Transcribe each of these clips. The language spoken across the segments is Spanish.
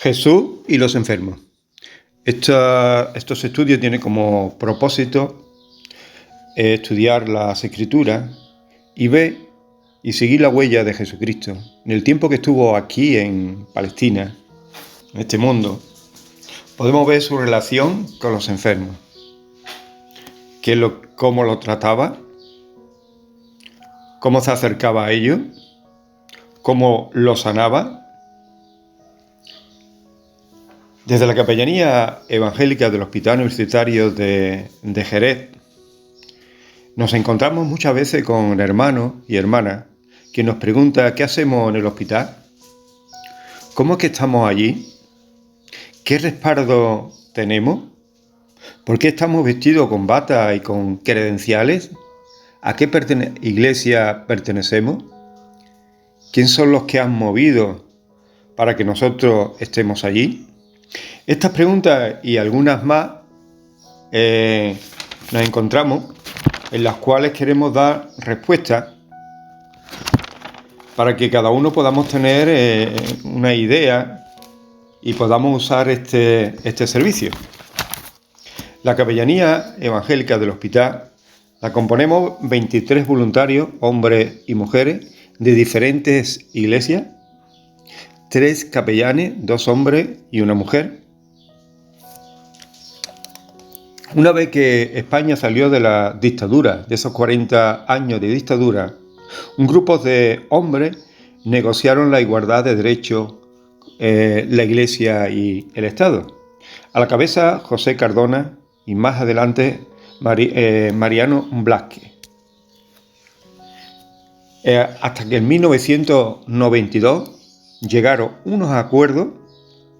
Jesús y los enfermos. Estos estudios tienen como propósito estudiar las Escrituras y ver y seguir la huella de Jesucristo. En el tiempo que estuvo aquí en Palestina, en este mundo, podemos ver su relación con los enfermos, cómo lo trataba, cómo se acercaba a ellos, cómo lo sanaba. Desde la Capellanía Evangélica del Hospital Universitario de Jerez, nos encontramos muchas veces con hermanos y hermanas que nos preguntan ¿qué hacemos en el hospital? ¿Cómo es que estamos allí? ¿Qué respaldo tenemos? ¿Por qué estamos vestidos con bata y con credenciales? ¿A qué iglesia pertenecemos? ¿Quién son los que han movido para que nosotros estemos allí? Estas preguntas y algunas más nos encontramos en las cuales queremos dar respuestas para que cada uno podamos tener una idea y podamos usar este servicio. La Capellanía Evangélica del Hospital la componemos 23 voluntarios, hombres y mujeres, de diferentes iglesias, 3 capellanes, 2 hombres y una mujer. Una vez que España salió de la dictadura, de esos 40 años de dictadura, un grupo de hombres negociaron la igualdad de derechos, la Iglesia y el Estado. A la cabeza José Cardona y más adelante Mariano Blasque. Hasta que en 1992 llegaron unos acuerdos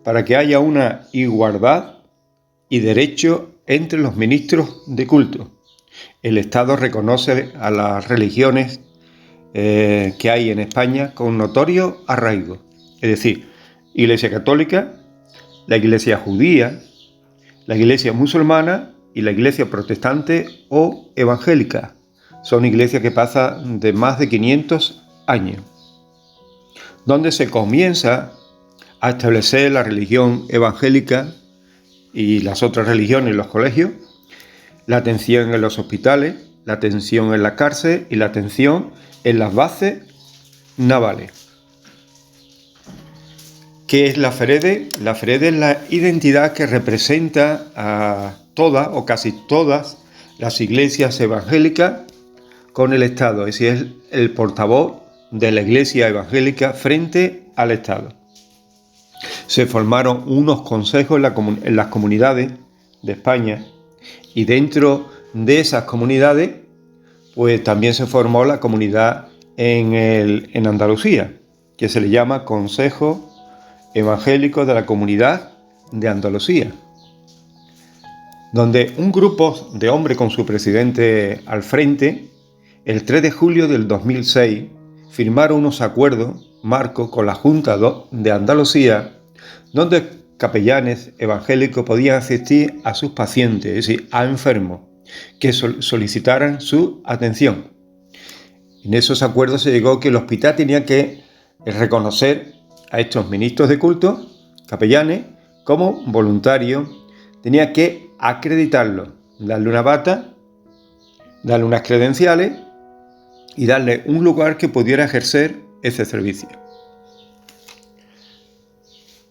para que haya una igualdad y derecho entre los ministros de culto. El Estado reconoce a las religiones que hay en España con notorio arraigo, es decir, Iglesia Católica, la Iglesia Judía, la Iglesia Musulmana y la Iglesia Protestante o Evangélica. Son iglesias que pasan de más de 500 años, donde se comienza a establecer la religión evangélica y las otras religiones en los colegios, la atención en los hospitales, la atención en la cárcel y la atención en las bases navales. ¿Qué es la FEREDE? La FEREDE es la identidad que representa a todas o casi todas las iglesias evangélicas con el Estado, es decir, es el portavoz de la iglesia evangélica frente al Estado. Se formaron unos consejos en las comunidades de España y dentro de esas comunidades pues también se formó la comunidad en Andalucía, que se le llama Consejo Evangélico de la Comunidad de Andalucía, donde un grupo de hombres con su presidente al frente, el 3 de julio del 2006, firmaron unos acuerdos marco con la Junta de Andalucía, donde capellanes evangélicos podían asistir a sus pacientes, es decir, a enfermos, que solicitaran su atención. En esos acuerdos se llegó que el hospital tenía que reconocer a estos ministros de culto, capellanes, como voluntarios, tenía que acreditarlos, darle una bata, darle unas credenciales y darle un lugar que pudiera ejercer ese servicio.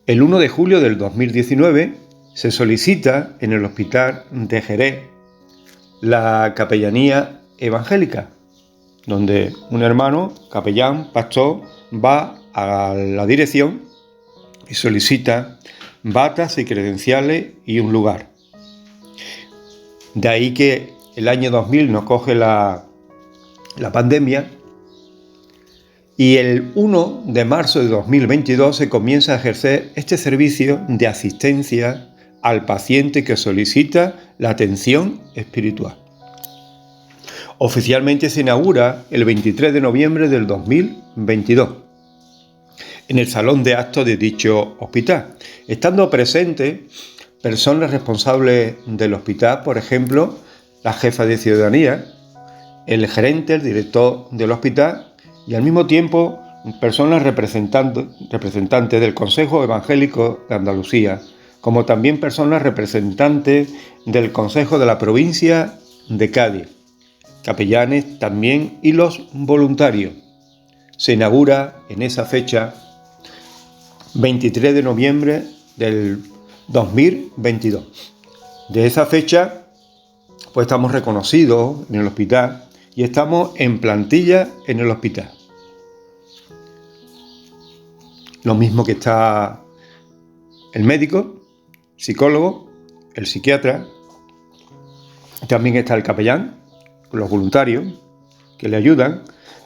El 1 de julio del 2019 se solicita en el Hospital de Jerez la Capellanía Evangélica, donde un hermano, capellán, pastor, va a la dirección y solicita batas y credenciales y un lugar. De ahí que el año 2000 nos coge la pandemia y el 1 de marzo de 2022 se comienza a ejercer este servicio de asistencia al paciente que solicita la atención espiritual. Oficialmente se inaugura el 23 de noviembre del 2022 en el salón de actos de dicho hospital, estando presentes personas responsables del hospital, por ejemplo, la jefa de ciudadanía, el gerente, el director del hospital y al mismo tiempo personas representantes del Consejo Evangélico de Andalucía, como también personas representantes del Consejo de la Provincia de Cádiz, capellanes también y los voluntarios. Se inaugura en esa fecha, 23 de noviembre del 2022. De esa fecha, pues estamos reconocidos en el hospital y estamos en plantilla en el hospital. Lo mismo que está el médico, psicólogo, el psiquiatra, también está el capellán, los voluntarios que le ayudan,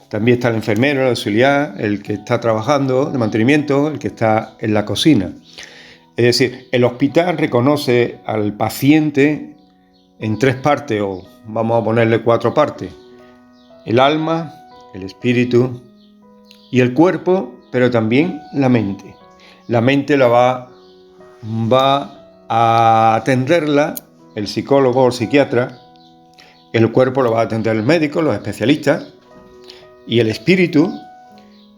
también está el enfermero, el auxiliar, el que está trabajando de mantenimiento, el que está en la cocina. Es decir, el hospital reconoce al paciente en 3 partes, o vamos a ponerle 4 partes: el alma, el espíritu y el cuerpo, pero también la mente. La mente la va a atenderla el psicólogo o el psiquiatra, el cuerpo lo va a atender el médico, los especialistas, y el espíritu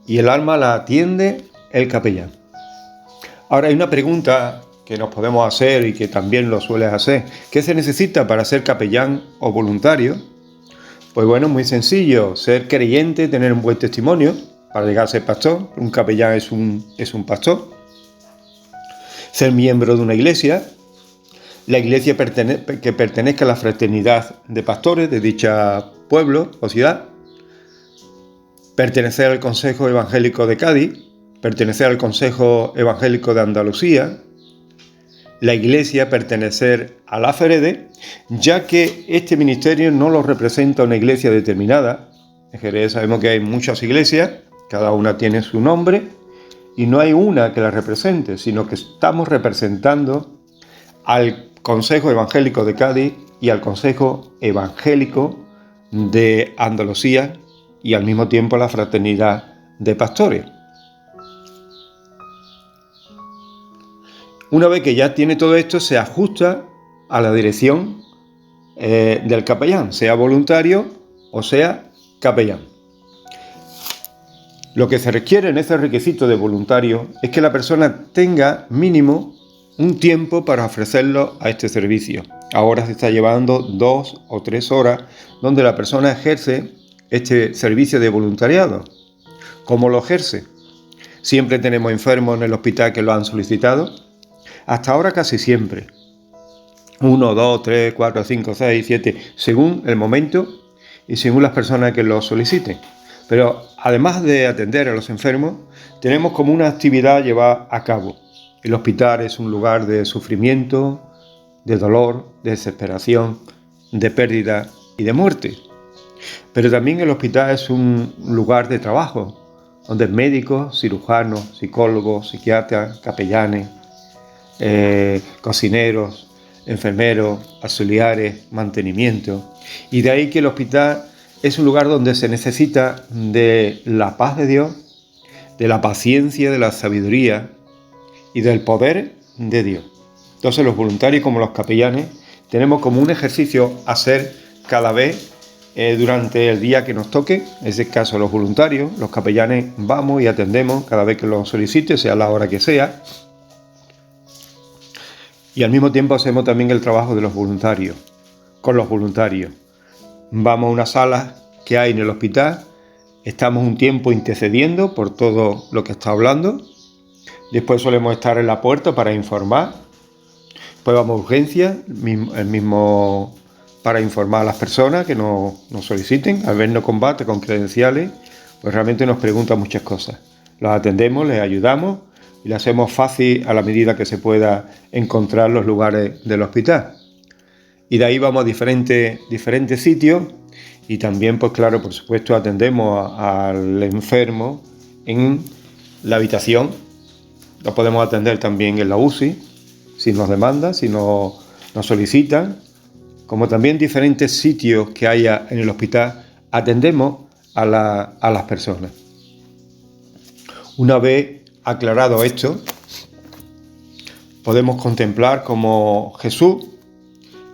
y el alma la atiende el capellán. Ahora hay una pregunta que nos podemos hacer y que también lo sueles hacer: ¿qué se necesita para ser capellán o voluntario? Pues bueno, muy sencillo: ser creyente, tener un buen testimonio para llegar a ser pastor. Un capellán es un pastor. Ser miembro de una iglesia, la iglesia que pertenezca a la fraternidad de pastores de dicha pueblo o ciudad, pertenecer al Consejo Evangélico de Cádiz, pertenecer al Consejo Evangélico de Andalucía, la iglesia pertenecer a la Ferede, ya que este ministerio no lo representa una iglesia determinada. En Jerez sabemos que hay muchas iglesias, cada una tiene su nombre, y no hay una que la represente, sino que estamos representando al Consejo Evangélico de Cádiz y al Consejo Evangélico de Andalucía, y al mismo tiempo a la fraternidad de pastores. Una vez que ya tiene todo esto, se ajusta a la dirección del capellán, sea voluntario o sea capellán. Lo que se requiere en ese requisito de voluntario es que la persona tenga mínimo un tiempo para ofrecerlo a este servicio. Ahora se está llevando 2 o 3 horas donde la persona ejerce este servicio de voluntariado. ¿Cómo lo ejerce? Siempre tenemos enfermos en el hospital que lo han solicitado. Hasta ahora casi siempre. 1, 2, 3, 4, 5, 6, 7, según el momento y según las personas que lo soliciten. Pero además de atender a los enfermos, tenemos como una actividad a llevar a cabo. El hospital es un lugar de sufrimiento, de dolor, de desesperación, de pérdida y de muerte. Pero también el hospital es un lugar de trabajo, donde médicos, cirujanos, psicólogos, psiquiatras, capellanes, cocineros, enfermeros, auxiliares, mantenimiento. Y de ahí que el hospital es un lugar donde se necesita de la paz de Dios, de la paciencia, de la sabiduría y del poder de Dios. Entonces los voluntarios como los capellanes tenemos como un ejercicio a hacer cada vez durante el día que nos toque. En ese caso los voluntarios, los capellanes vamos y atendemos cada vez que lo solicite, sea la hora que sea. Y al mismo tiempo hacemos también el trabajo de los voluntarios, con los voluntarios. Vamos a una sala que hay en el hospital, estamos un tiempo intercediendo por todo lo que está hablando. Después solemos estar en la puerta para informar. Después vamos a urgencias, el mismo para informar a las personas que nos soliciten. Al vernos combate con credenciales, pues realmente nos preguntan muchas cosas. Los atendemos, les ayudamos y le hacemos fácil a la medida que se pueda encontrar los lugares del hospital. Y de ahí vamos a diferentes sitios y también, pues claro, por supuesto, atendemos al enfermo en la habitación. Lo podemos atender también en la UCI, si nos demandan, si nos solicitan. Como también diferentes sitios que haya en el hospital, atendemos a las personas. Una vez aclarado esto, podemos contemplar cómo Jesús,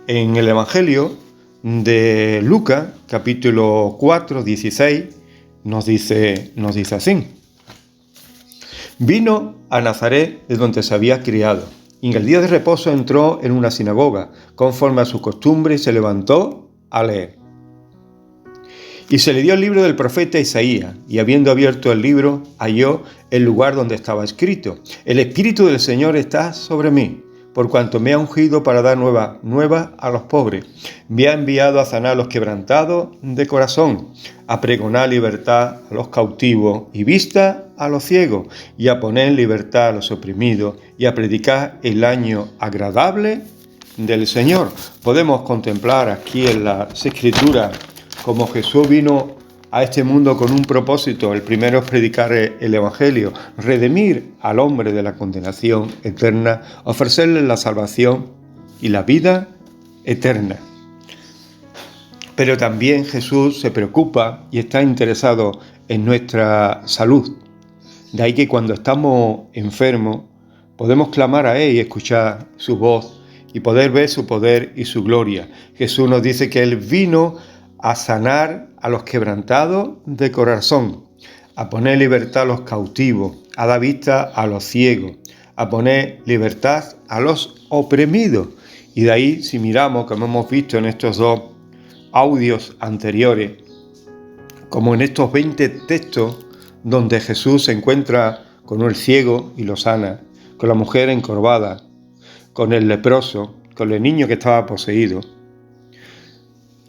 en el Evangelio de Lucas, capítulo 4, 16, nos dice así. Vino a Nazaret, de donde se había criado, y en el día de reposo entró en una sinagoga, conforme a su costumbre, y se levantó a leer. Y se le dio el libro del profeta Isaías, y habiendo abierto el libro, halló el lugar donde estaba escrito: El Espíritu del Señor está sobre mí, por cuanto me ha ungido para dar nuevas a los pobres. Me ha enviado a sanar a los quebrantados de corazón, a pregonar libertad a los cautivos y vista a los ciegos, y a poner en libertad a los oprimidos, y a predicar el año agradable del Señor. Podemos contemplar aquí en las Escrituras como Jesús vino a este mundo con un propósito. El primero es predicar el Evangelio, redimir al hombre de la condenación eterna, ofrecerle la salvación y la vida eterna. Pero también Jesús se preocupa y está interesado en nuestra salud. De ahí que cuando estamos enfermos podemos clamar a Él y escuchar su voz y poder ver su poder y su gloria. Jesús nos dice que Él vino a sanar a los quebrantados de corazón, a poner libertad a los cautivos, a dar vista a los ciegos, a poner libertad a los oprimidos. Y de ahí, si miramos, como hemos visto en estos dos audios anteriores, como en estos 20 textos donde Jesús se encuentra con el ciego y lo sana, con la mujer encorvada, con el leproso, con el niño que estaba poseído.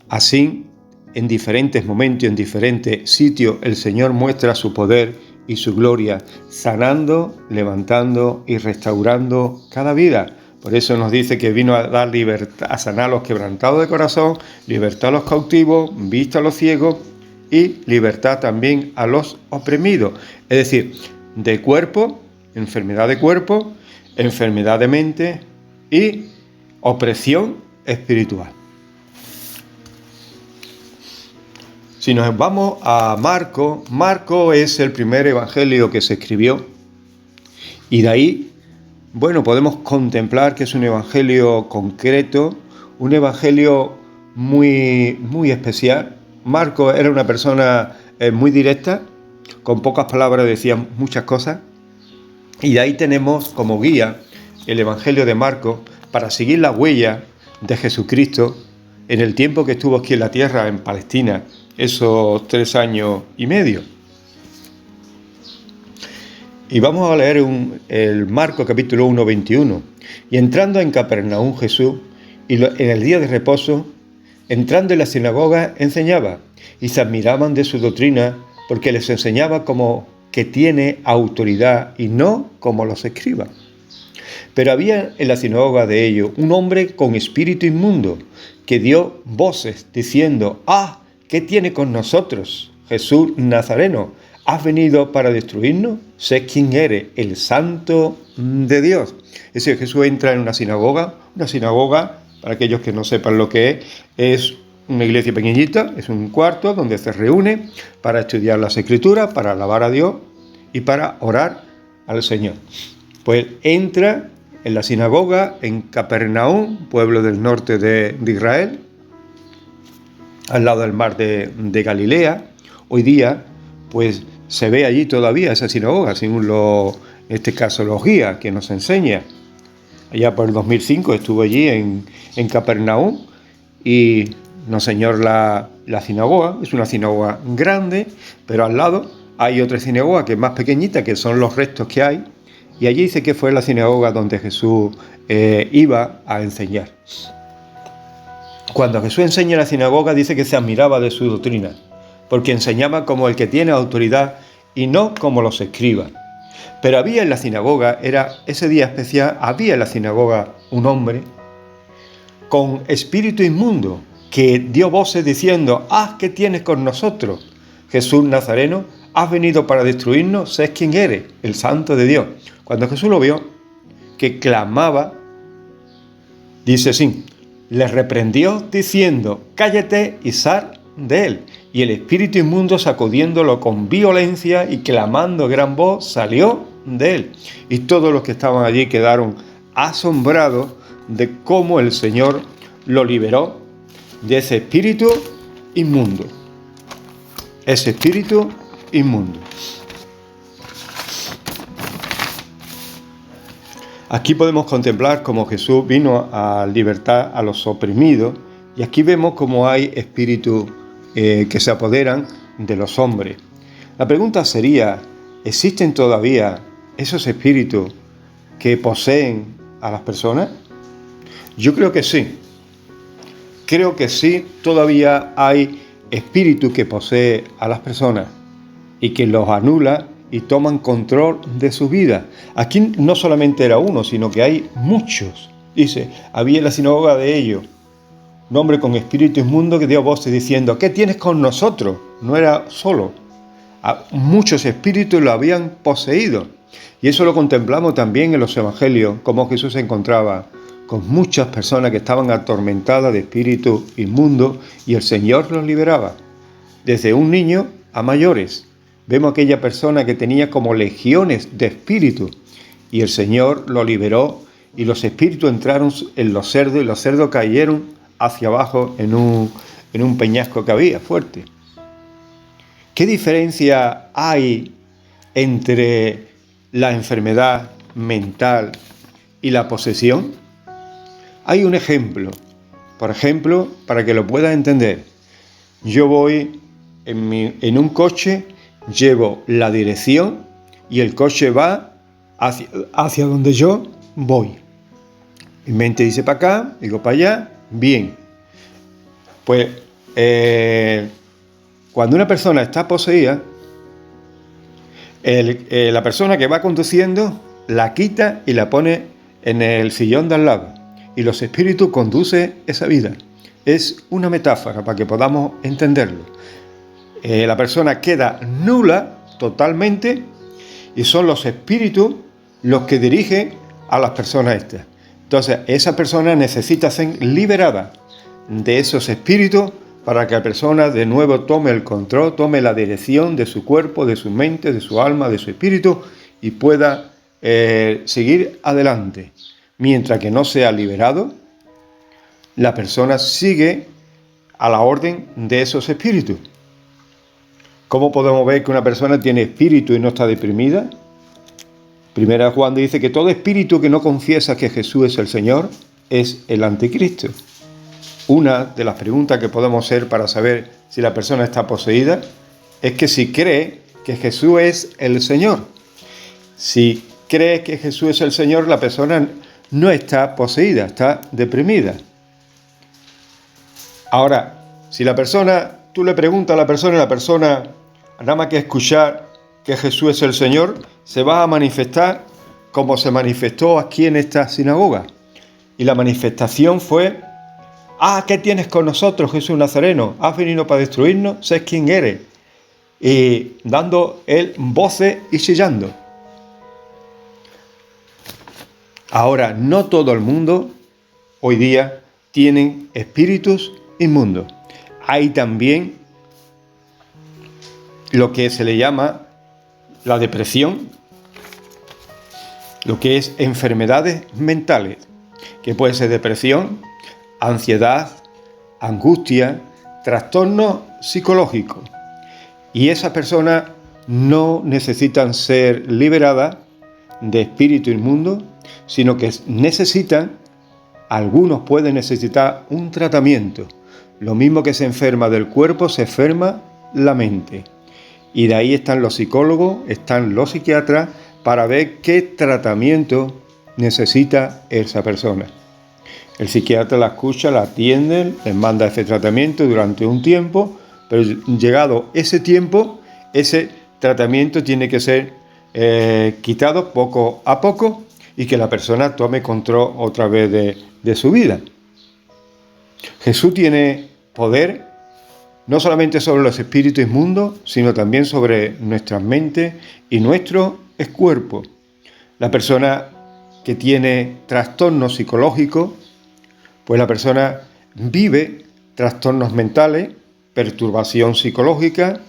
Así, en diferentes momentos, en diferentes sitios, el Señor muestra su poder y su gloria, sanando, levantando y restaurando cada vida. Por eso nos dice que vino a dar libertad, a sanar a los quebrantados de corazón, libertad a los cautivos, vista a los ciegos y libertad también a los oprimidos. Es decir, de cuerpo, enfermedad de mente y opresión espiritual. Si nos vamos a Marco es el primer evangelio que se escribió, y de ahí, podemos contemplar que es un evangelio concreto, un evangelio muy, muy especial. Marco era una persona muy directa, con pocas palabras decía muchas cosas, y de ahí tenemos como guía el evangelio de Marcos para seguir la huella de Jesucristo en el tiempo que estuvo aquí en la tierra, en Palestina, esos 3 años y medio. Y vamos a leer el Marcos capítulo 1, 21. Y entrando en Capernaum Jesús, en el día de reposo, entrando en la sinagoga, enseñaba, y se admiraban de su doctrina, porque les enseñaba como que tiene autoridad y no como los escribas. Pero había en la sinagoga de ellos un hombre con espíritu inmundo, que dio voces diciendo: ¿qué tiene con nosotros, Jesús Nazareno? ¿Has venido para destruirnos? Sé quién eres, el Santo de Dios. Es decir, Jesús entra en una sinagoga. Una sinagoga, para aquellos que no sepan lo que es una iglesia pequeñita, es un cuarto donde se reúne para estudiar las Escrituras, para alabar a Dios y para orar al Señor. Pues entra en la sinagoga en Capernaum, pueblo del norte de Israel, al lado del mar de Galilea. Hoy día, pues se ve allí todavía esa sinagoga, según en este caso los guías que nos enseña. Allá por el 2005 estuve allí en Capernaum y nos enseñó la sinagoga. Es una sinagoga grande, pero al lado hay otra sinagoga que es más pequeñita, que son los restos que hay. Y allí dice que fue la sinagoga donde Jesús iba a enseñar. Cuando Jesús enseña en la sinagoga, dice que se admiraba de su doctrina, porque enseñaba como el que tiene autoridad y no como los escribas. Pero había en la sinagoga, era ese día especial, había en la sinagoga un hombre con espíritu inmundo que dio voces diciendo: ¿qué tienes con nosotros, Jesús Nazareno? ¿Has venido para destruirnos? Sé quién eres, el Santo de Dios. Cuando Jesús lo vio, que clamaba, dice así: le reprendió diciendo: cállate y sal de él. Y el espíritu inmundo, sacudiéndolo con violencia y clamando a gran voz, salió de él. Y todos los que estaban allí quedaron asombrados de cómo el Señor lo liberó de ese espíritu inmundo. Ese espíritu inmundo. Aquí podemos contemplar cómo Jesús vino a libertar a los oprimidos, y aquí vemos cómo hay espíritus que se apoderan de los hombres. La pregunta sería, ¿existen todavía esos espíritus que poseen a las personas? Yo creo que sí. Creo que sí, todavía hay espíritu que posee a las personas y que los anula y toman control de su vida. Aquí no solamente era uno, sino que hay muchos. Dice, había en la sinagoga de ellos un hombre con espíritu inmundo que dio voces diciendo, ¿qué tienes con nosotros? No era solo. Muchos espíritus lo habían poseído. Y eso lo contemplamos también en los evangelios, cómo Jesús se encontraba con muchas personas que estaban atormentadas de espíritu inmundo y el Señor los liberaba. Desde un niño a mayores. Vemos aquella persona que tenía como legiones de espíritus y el Señor lo liberó y los espíritus entraron en los cerdos y los cerdos cayeron hacia abajo en un peñasco que había fuerte. ¿Qué diferencia hay entre la enfermedad mental y la posesión? Hay un ejemplo. Por ejemplo, para que lo puedas entender, yo voy en un coche, llevo la dirección y el coche va hacia donde yo voy. Mi mente dice para acá, digo para allá, bien. Pues cuando una persona está poseída, la persona que va conduciendo la quita y la pone en el sillón de al lado. Y los espíritus conducen esa vida. Es una metáfora para que podamos entenderlo. La persona queda nula totalmente y son los espíritus los que dirigen a las personas estas. Entonces, esa persona necesita ser liberada de esos espíritus para que la persona de nuevo tome el control, tome la dirección de su cuerpo, de su mente, de su alma, de su espíritu y pueda seguir adelante. Mientras que no sea liberado, la persona sigue a la orden de esos espíritus. ¿Cómo podemos ver que una persona tiene espíritu y no está deprimida? Primera Juan dice que todo espíritu que no confiesa que Jesús es el Señor es el anticristo. Una de las preguntas que podemos hacer para saber si la persona está poseída es que si cree que Jesús es el Señor. Si cree que Jesús es el Señor, la persona no está poseída, está deprimida. Ahora, si tú le preguntas a la persona nada más que escuchar que Jesús es el Señor, se va a manifestar como se manifestó aquí en esta sinagoga. Y la manifestación fue, ¿qué tienes con nosotros, Jesús Nazareno? ¿Has venido para destruirnos? ¿Sabes quién eres? Y dando él voces y chillando. Ahora, no todo el mundo hoy día tienen espíritus inmundos. Hay también lo que se le llama la depresión, lo que es enfermedades mentales, que puede ser depresión, ansiedad, angustia, trastornos psicológicos. Y esas personas no necesitan ser liberadas de espíritu inmundo, sino que algunos pueden necesitar un tratamiento. Lo mismo que se enferma del cuerpo, se enferma la mente. Y de ahí están los psicólogos, están los psiquiatras, para ver qué tratamiento necesita esa persona. El psiquiatra la escucha, la atiende, les manda ese tratamiento durante un tiempo, pero llegado ese tiempo, ese tratamiento tiene que ser quitado poco a poco y que la persona tome control otra vez de su vida. Jesús tiene poder no solamente sobre los espíritus inmundos, sino también sobre nuestras mentes y nuestro cuerpo. La persona que tiene trastornos psicológicos, pues la persona vive trastornos mentales, perturbación psicológica,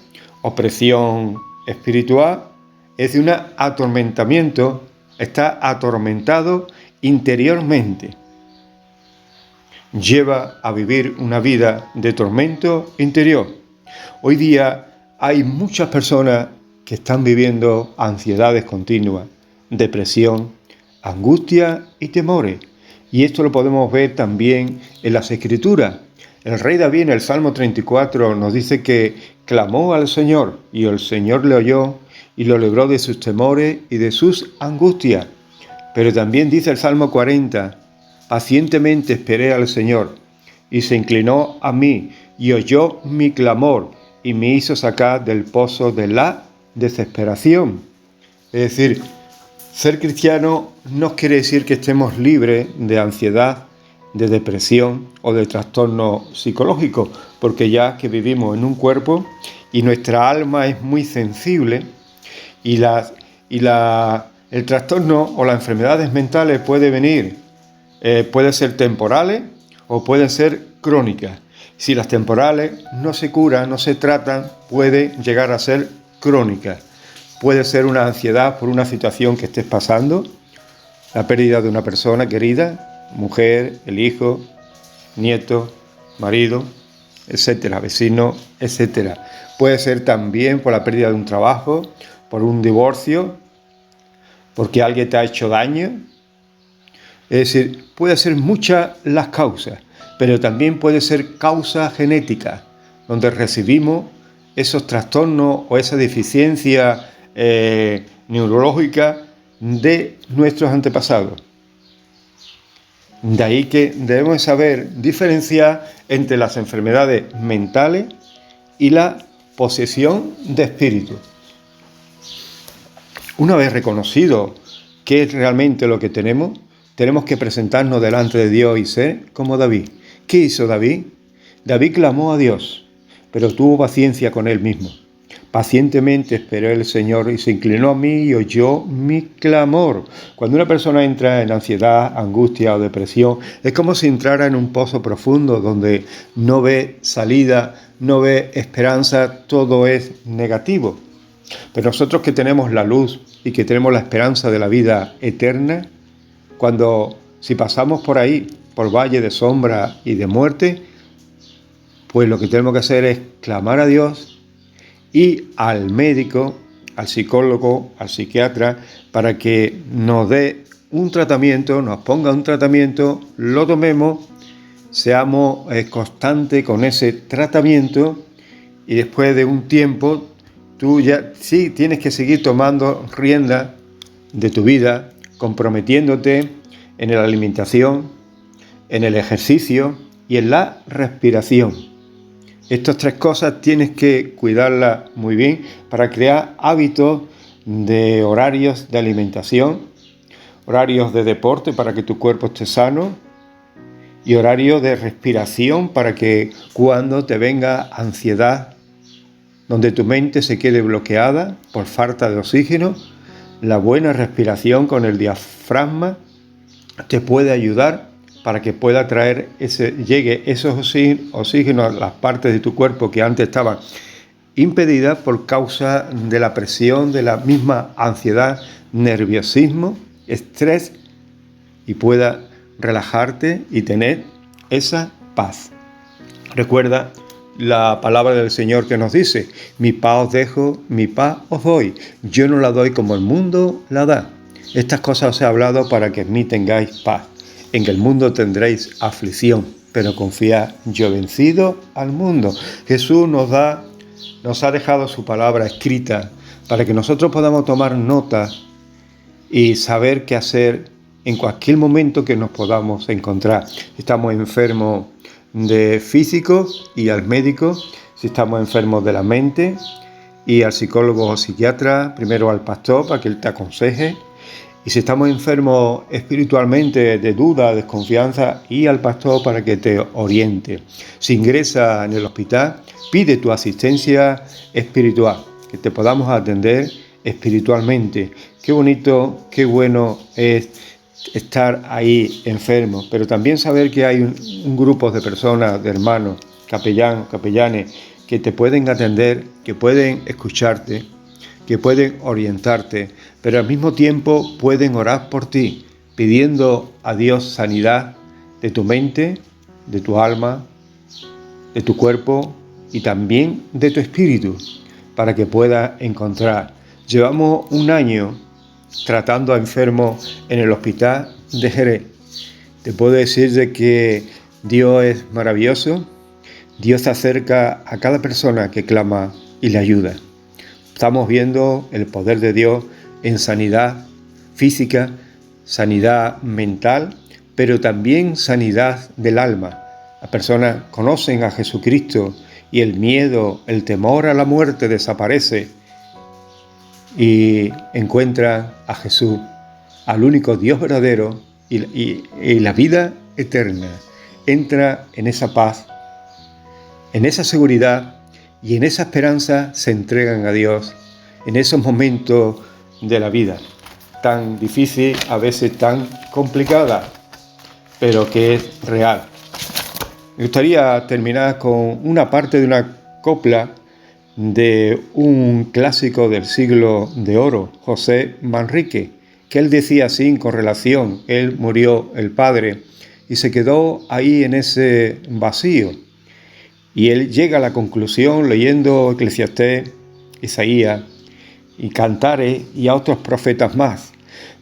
opresión espiritual, es de un atormentamiento, está atormentado interiormente. Lleva a vivir una vida de tormento interior. Hoy día hay muchas personas que están viviendo ansiedades continuas, depresión, angustia y temores. Y esto lo podemos ver también en las Escrituras. El rey David en el Salmo 34 nos dice que clamó al Señor y el Señor le oyó y lo libró de sus temores y de sus angustias. Pero también dice el Salmo 40, pacientemente esperé al Señor y se inclinó a mí y oyó mi clamor y me hizo sacar del pozo de la desesperación. Es decir, ser cristiano no quiere decir que estemos libres de ansiedad, de depresión o de trastorno psicológico, porque ya que vivimos en un cuerpo y nuestra alma es muy sensible y el trastorno o las enfermedades mentales pueden ser temporales o pueden ser crónicas. Si las temporales no se curan, no se tratan, puede llegar a ser crónicas. Puede ser una ansiedad por una situación que estés pasando, la pérdida de una persona querida, mujer, el hijo, nieto, marido, etcétera, vecino, etcétera. Puede ser también por la pérdida de un trabajo, por un divorcio, porque alguien te ha hecho daño. Es decir, puede ser muchas las causas, pero también puede ser causa genética, donde recibimos esos trastornos o esa deficiencia neurológica de nuestros antepasados. De ahí que debemos saber diferenciar entre las enfermedades mentales y la posesión de espíritu. Una vez reconocido qué es realmente lo que tenemos que presentarnos delante de Dios y ser como David. ¿Qué hizo David? David clamó a Dios, pero tuvo paciencia con él mismo. Pacientemente esperé al Señor y se inclinó a mí y oyó mi clamor. Cuando una persona entra en ansiedad, angustia o depresión, es como si entrara en un pozo profundo donde no ve salida, no ve esperanza, todo es negativo. Pero nosotros que tenemos la luz y que tenemos la esperanza de la vida eterna, si pasamos por ahí, por valle de sombra y de muerte, pues lo que tenemos que hacer es clamar a Dios y al médico, al psicólogo, al psiquiatra, para que nos dé un tratamiento, nos ponga un tratamiento, lo tomemos, seamos constantes con ese tratamiento y después de un tiempo tú ya sí tienes que seguir tomando rienda de tu vida, comprometiéndote en la alimentación, en el ejercicio y en la respiración. Estas tres cosas tienes que cuidarlas muy bien para crear hábitos de horarios de alimentación, horarios de deporte para que tu cuerpo esté sano y horarios de respiración para que cuando te venga ansiedad, donde tu mente se quede bloqueada por falta de oxígeno, la buena respiración con el diafragma te puede ayudar para que pueda llegue esos oxígenos a las partes de tu cuerpo que antes estaban impedidas por causa de la presión, de la misma ansiedad, nerviosismo, estrés, y pueda relajarte y tener esa paz. Recuerda la palabra del Señor que nos dice: mi paz os dejo, mi paz os doy. Yo no la doy como el mundo la da. Estas cosas os he hablado para que en mí tengáis paz. En el mundo tendréis aflicción, pero confiad, yo he vencido al mundo. Jesús nos ha dejado su palabra escrita para que nosotros podamos tomar nota y saber qué hacer en cualquier momento que nos podamos encontrar. Si estamos enfermos de físico, y al médico. Si estamos enfermos de la mente, y al psicólogo o psiquiatra, primero al pastor para que él te aconseje. Y si estamos enfermos espiritualmente de duda, desconfianza, y al pastor para que te oriente. Si ingresas en el hospital, pide tu asistencia espiritual, que te podamos atender espiritualmente. Qué bonito, qué bueno es estar ahí enfermo, pero también saber que hay un grupo de personas, de hermanos, capellanes, que te pueden atender, que pueden escucharte, que pueden orientarte, pero al mismo tiempo pueden orar por ti, pidiendo a Dios sanidad de tu mente, de tu alma, de tu cuerpo y también de tu espíritu, para que puedas encontrar. Llevamos un año tratando a enfermos en el hospital de Jerez. Te puedo decir de que Dios es maravilloso. Dios se acerca a cada persona que clama y le ayuda. Estamos viendo el poder de Dios en sanidad física, sanidad mental, pero también sanidad del alma. Las personas conocen a Jesucristo y el miedo, el temor a la muerte desaparece y encuentran a Jesús, al único Dios verdadero y la vida eterna. Entra en esa paz, en esa seguridad y en esa esperanza se entregan a Dios en esos momentos de la vida tan difícil, a veces tan complicada, pero que es real. Me gustaría terminar con una parte de una copla de un clásico del siglo de oro, José Manrique, que él decía así con relación: él murió el padre y se quedó ahí en ese vacío. Y él llega a la conclusión leyendo Eclesiastés, Isaías y Cantares y a otros profetas más.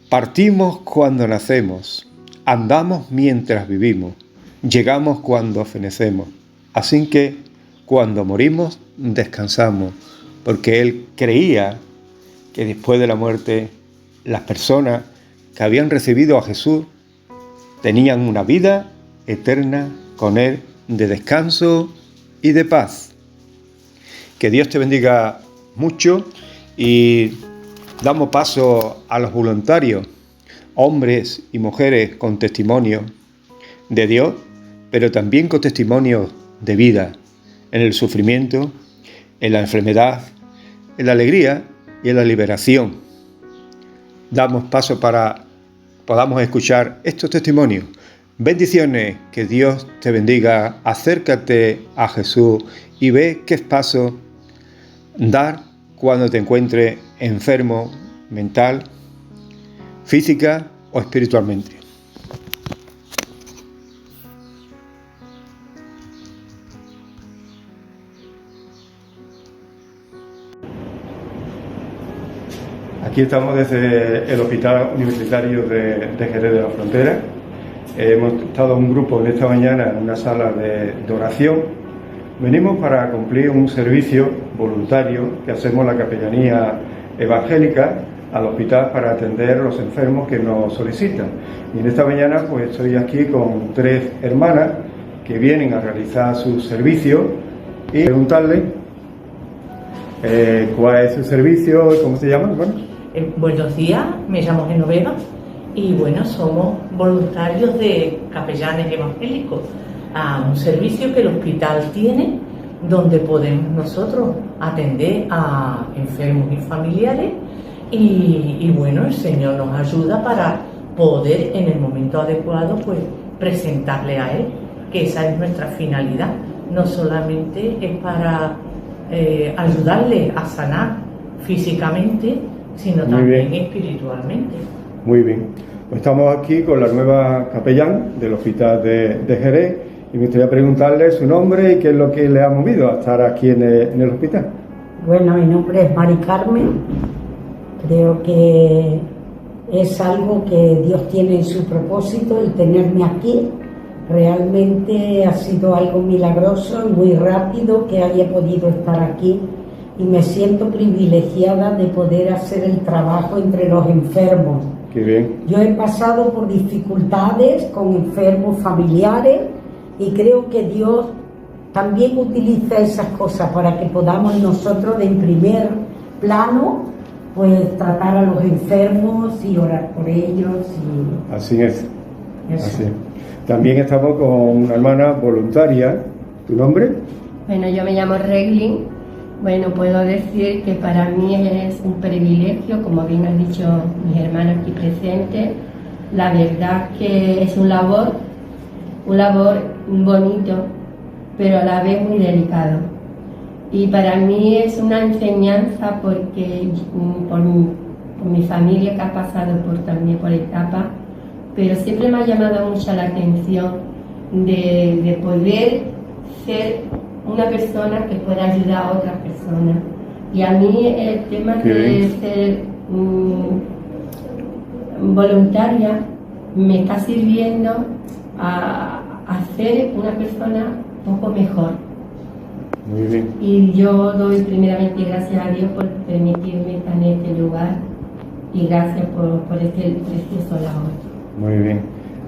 Partimos cuando nacemos, andamos mientras vivimos, llegamos cuando fenecemos. Así que cuando morimos descansamos, porque él creía que después de la muerte las personas que habían recibido a Jesús tenían una vida eterna con él de descanso y de paz. Que Dios te bendiga mucho y damos paso a los voluntarios, hombres y mujeres con testimonio de Dios, pero también con testimonio de vida, en el sufrimiento, en la enfermedad, en la alegría y en la liberación. Damos paso para podamos escuchar estos testimonios. Bendiciones, que Dios te bendiga. Acércate a Jesús y ve qué paso dar cuando te encuentres enfermo mental, física o espiritualmente. Aquí estamos desde el Hospital Universitario de Jerez de la Frontera. Hemos estado un grupo en esta mañana en una sala de oración. Venimos para cumplir un servicio voluntario que hacemos la Capellanía Evangélica al hospital para atender a los enfermos que nos solicitan. Y en esta mañana pues estoy aquí con 3 hermanas que vienen a realizar su servicio y preguntarle cuál es su servicio y cómo se llama. Buenos días, me llamo Genoveva y bueno, somos voluntarios de capellanes evangélicos, a un servicio que el hospital tiene donde podemos nosotros atender a enfermos y familiares y bueno, el Señor nos ayuda para poder en el momento adecuado pues presentarle a Él, que esa es nuestra finalidad, no solamente es para ayudarle a sanar físicamente, sino también espiritualmente. Muy bien. Pues estamos aquí con la nueva capellán del Hospital de Jerez y me gustaría preguntarle su nombre y qué es lo que le ha movido a estar aquí en el hospital. Bueno, mi nombre es Mari Carmen. Creo que es algo que Dios tiene en su propósito, el tenerme aquí. Realmente ha sido algo milagroso y muy rápido que haya podido estar aquí. Y me siento privilegiada de poder hacer el trabajo entre los enfermos. Qué bien. Yo he pasado por dificultades con enfermos familiares y creo que Dios también utiliza esas cosas para que podamos nosotros en primer plano pues tratar a los enfermos y orar por ellos. Así es. Así es. También estamos con una hermana voluntaria. ¿Tu nombre? Bueno, yo me llamo Reglin. Bueno, puedo decir que para mí es un privilegio, como bien han dicho mis hermanos aquí presentes. La verdad que es un labor bonito, pero a la vez muy delicado. Y para mí es una enseñanza porque por mi familia que ha pasado también por etapas, pero siempre me ha llamado mucho la atención de poder ser una persona que pueda ayudar a otras personas. Y a mí el tema de ser voluntaria me está sirviendo a hacer una persona un poco mejor. Muy bien. Y yo doy primeramente gracias a Dios por permitirme estar en este lugar y gracias por este precioso labor. Muy bien.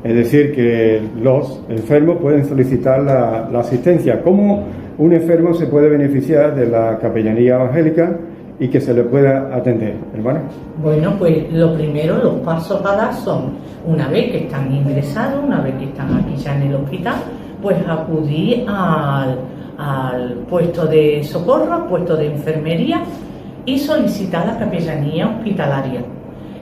Es decir, que los enfermos pueden solicitar la asistencia. ¿Cómo un enfermo se puede beneficiar de la capellanía evangélica y que se le pueda atender, hermano? Bueno, pues lo primero, los pasos a dar son, una vez que están ingresados, una vez que están aquí ya en el hospital, pues acudir al puesto de socorro, al puesto de enfermería y solicitar la capellanía hospitalaria.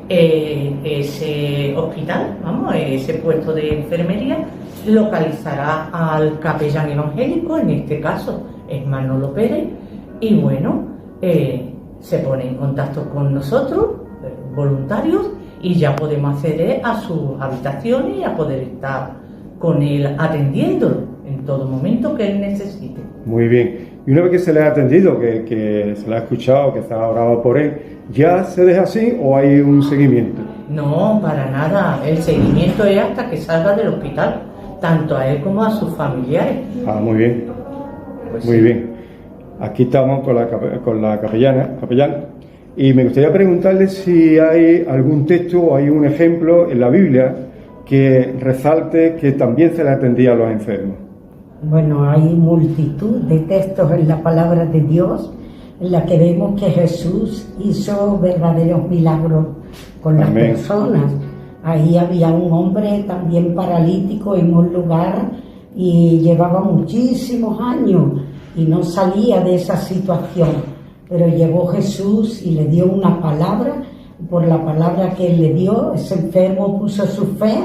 Ese hospital, ese puesto de enfermería, localizará al capellán evangélico, en este caso es Manolo Pérez, y bueno, se pone en contacto con nosotros, voluntarios, y ya podemos acceder a sus habitaciones y a poder estar con él atendiéndolo en todo momento que él necesite. Muy bien. Y una vez que se le ha atendido, que se le ha escuchado, que se ha orado por él, ¿ya se deja así o hay un seguimiento? No, para nada. El seguimiento es hasta que salga del hospital, tanto a él como a sus familiares. Ah, muy bien. Pues Muy sí. bien. Aquí estamos con la capellana, y me gustaría preguntarle si hay algún texto o hay un ejemplo en la Biblia que resalte que también se le atendía a los enfermos. Bueno, hay multitud de textos en la palabra de Dios en la que vemos que Jesús hizo verdaderos milagros con las Amén. personas. Ahí había un hombre también paralítico en un lugar y llevaba muchísimos años y no salía de esa situación, pero llegó Jesús y le dio una palabra. Por la palabra que él le dio, ese enfermo puso su fe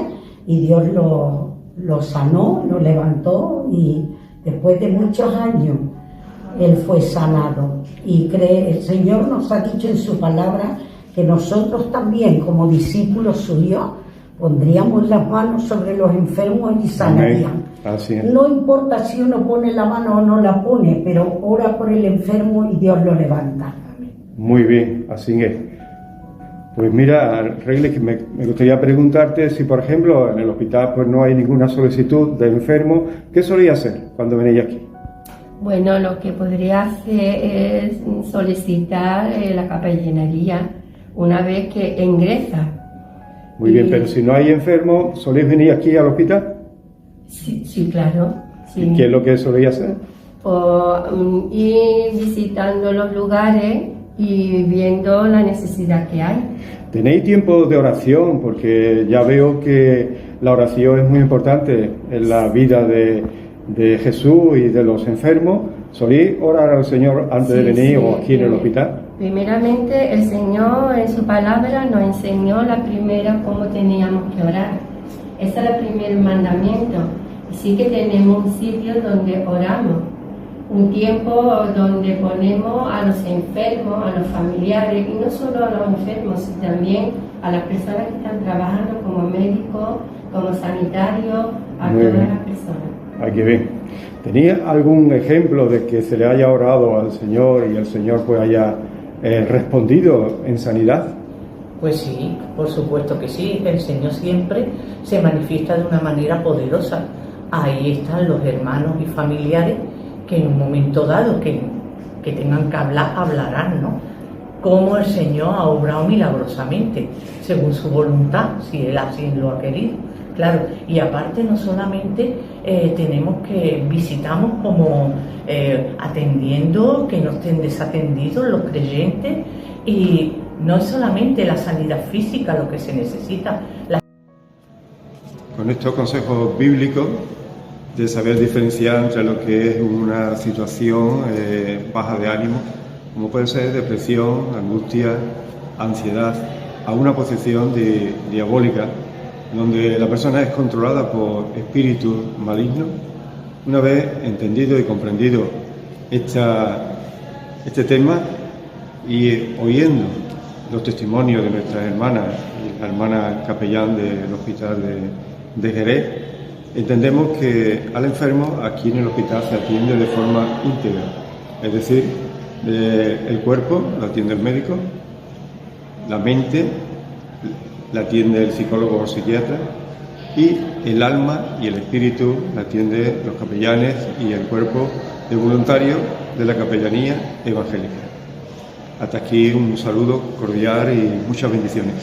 y Dios lo sanó, lo levantó, y después de muchos años él fue sanado. Y el Señor nos ha dicho en su palabra que nosotros también, como discípulos suyos, pondríamos las manos sobre los enfermos y sanarían. Así es. No importa si uno pone la mano o no la pone, pero ora por el enfermo y Dios lo levanta. Muy bien, así es. Pues mira, Reyle, que me gustaría preguntarte si, por ejemplo, en el hospital pues no hay ninguna solicitud de enfermo, ¿qué solía hacer cuando venía aquí? Bueno, lo que podría hacer es solicitar la capellanería una vez que ingresa. Muy bien, pero si no hay enfermo, ¿soléis venir aquí al hospital? Sí, claro. Sí. ¿Y qué es lo que solía hacer? Ir visitando los lugares y viendo la necesidad que hay. ¿Tenéis tiempo de oración? Porque ya veo que la oración es muy importante en la vida de Jesús y de los enfermos. ¿Solís orar al Señor antes de venir o aquí en el hospital? Primeramente, el Señor en su palabra nos enseñó la primera cómo teníamos que orar. Ese es el primer mandamiento. Y sí que tenemos un sitio donde oramos, un tiempo donde ponemos a los enfermos, a los familiares, y no solo a los enfermos, sino también a las personas que están trabajando como médicos, como sanitarios, a Muy todas bien. las personas. Aquí bien. ¿Tenía algún ejemplo de que se le haya orado al Señor y el Señor pues haya respondido en sanidad? Pues sí, por supuesto que sí. El Señor siempre se manifiesta de una manera poderosa. Ahí están los hermanos y familiares que en un momento dado que tengan que hablar, hablarán, ¿no? Cómo el Señor ha obrado milagrosamente, según su voluntad, si Él así lo ha querido. Claro, y aparte no solamente visitamos como atendiendo, que no estén desatendidos los creyentes, y no es solamente la sanidad física lo que se necesita. Con estos consejos bíblicos de saber diferenciar entre lo que es una situación baja de ánimo, como puede ser depresión, angustia, ansiedad, a una posesión diabólica, donde la persona es controlada por espíritus malignos. Una vez entendido y comprendido este tema y oyendo los testimonios de nuestras hermanas y la hermana capellán del hospital de Jerez, entendemos que al enfermo aquí en el hospital se atiende de forma íntegra, es decir, el cuerpo lo atiende el médico, la mente la atiende el psicólogo o psiquiatra, y el alma y el espíritu la atiende los capellanes y el cuerpo de voluntarios de la capellanía evangélica. Hasta aquí un saludo cordial y muchas bendiciones.